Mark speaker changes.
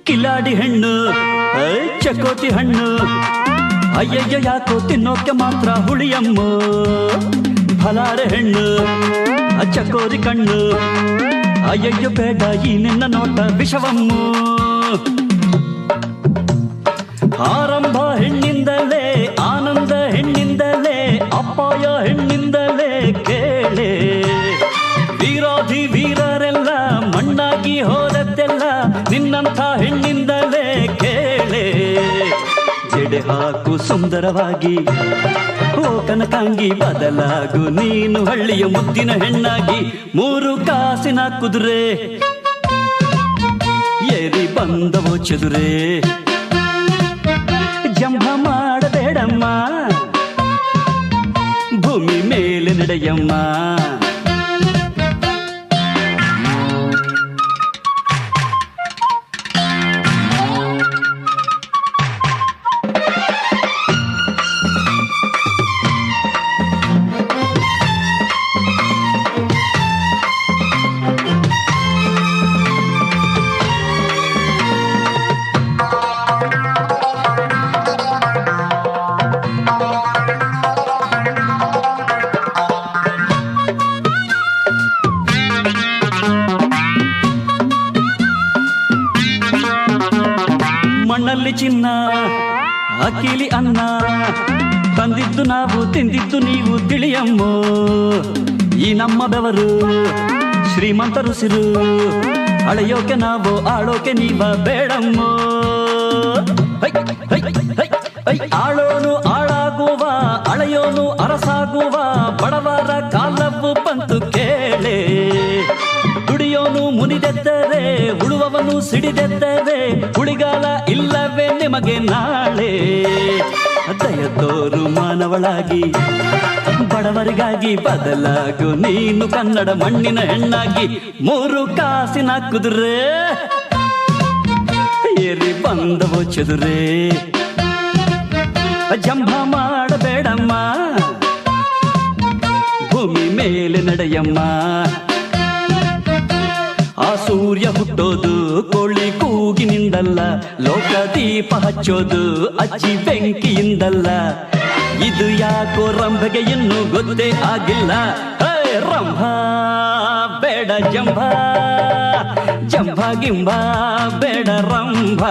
Speaker 1: ಕಿಲಾಡಿ ಹೆಣ್ಣು ಚಕೋತಿ ಹಣ್ಣು ಅಯ್ಯಯ್ಯ ಯಾಕೋ ತಿನ್ನೋಕೆ ಮಾತ್ರ ಹುಳಿಯಮ್ಮ ಫಲಾರೆ ಹೆಣ್ಣು ಚಕೋರಿ ಕಣ್ಣು ಅಯ್ಯಯ್ಯೋ ಬೇಡ ಈ ನಿನ್ನ ನೋಟ ವಿಷವಮ್ಮ ಆರಂಭ ಹೆಣ್ಣಿಂದಲೇ ಆನಂದ ಹೆಣ್ಣಿಂದಲೇ ಅಪಾಯ ಹೆಣ್ಣಿಂದಲೇ ಕೇಳೆ ವೀರಾಧಿ ವೀರರೆಲ್ಲ ಮಣ್ಣಾಗಿ ಹೋದದ್ದೆಲ್ಲ ನಿನ್ನಂಥ ಹೆಣ್ಣಿಂದಲೇ ಕೇಳೆ ಜಡೆ ಹಾಕು ಸುಂದರವಾಗಿ ಓ ಕನಕಾಂಗಿ ಬದಲಾಗು ನೀನು ಹಳ್ಳಿಯ ಮುದ್ದಿನ ಹೆಣ್ಣಾಗಿ ಮೂರು ಕಾಸಿನ ಕುದುರೆ ಏರಿ ಬಂದವೋ ಚದುರೆ ಜಂಭ ಮಾಡಬೇಡಮ್ಮ ಭೂಮಿ ಮೇಲೆ ನಡೆಯಮ್ಮ ಮಣ್ಣಲ್ಲಿ ಚಿನ್ನ ಅಕ್ಕಿಲಿ ಅನ್ನ ತಂದಿದ್ದು ನಾವು ತಿಂದಿದ್ದು ನೀವು ತಿಳಿಯಮ್ಮ ಈ ನಮ್ಮ ಬೆವರು ಶ್ರೀಮಂತರು ಸಿರು ಅಳೆಯೋಕೆ ನಾವು ಆಳೋಕೆ ನೀವ ಬೇಡಮ್ಮ ಆಳೋನು ಆಳಾಗುವ ಅಳೆಯೋನು ಅರಸಾಗುವ ಬಡವರ ಕಾಲವು ಬಂತು ಕೇಳೆ ದುಡಿಯೋನು ಮುನಿದೆದ್ದರೆ ಉಳುವವನು ಸಿಡಿದೆದ್ದರೆ ಉಳಿಗಾಲ ಇಲ್ಲವೇ ನಿಮಗೆ ನಾಳೆ ದಯ ತೋರು ಮಾನವಳಾಗಿ ಬಡವರಿಗಾಗಿ ಬದಲಾಗು ನೀನು ಕನ್ನಡ ಮಣ್ಣಿನ ಹೆಣ್ಣಾಗಿ ಮೂರು ಕಾಸಿನ ಕುದುರೆ ಏರಿ ಬಂದವೋ ಚದುರೆ ಜಂಭ ಮಾಡಬೇಡಮ್ಮ ಭೂಮಿ ಮೇಲೆ ನಡೆಯಮ್ಮ ಆ ಸೂರ್ಯ ಹುಟ್ಟೋದು ಕೋಳಿ ಕೂಗಿನಿಂದಲ್ಲ ಲೋಕ ದೀಪ ಹಚ್ಚೋದು ಅಜ್ಜಿ ಬೆಂಕಿಯಿಂದಲ್ಲ ಇದು ಯಾಕೋ ರಂಭೆಗೆ ಇನ್ನೂ ಗೊತ್ತೇ ಆಗಿಲ್ಲ ರಂಭ ಬೇಡ ಜಂಭ ಜಂಭ ಗಿಂಭ ಬೇಡ ರಂಭ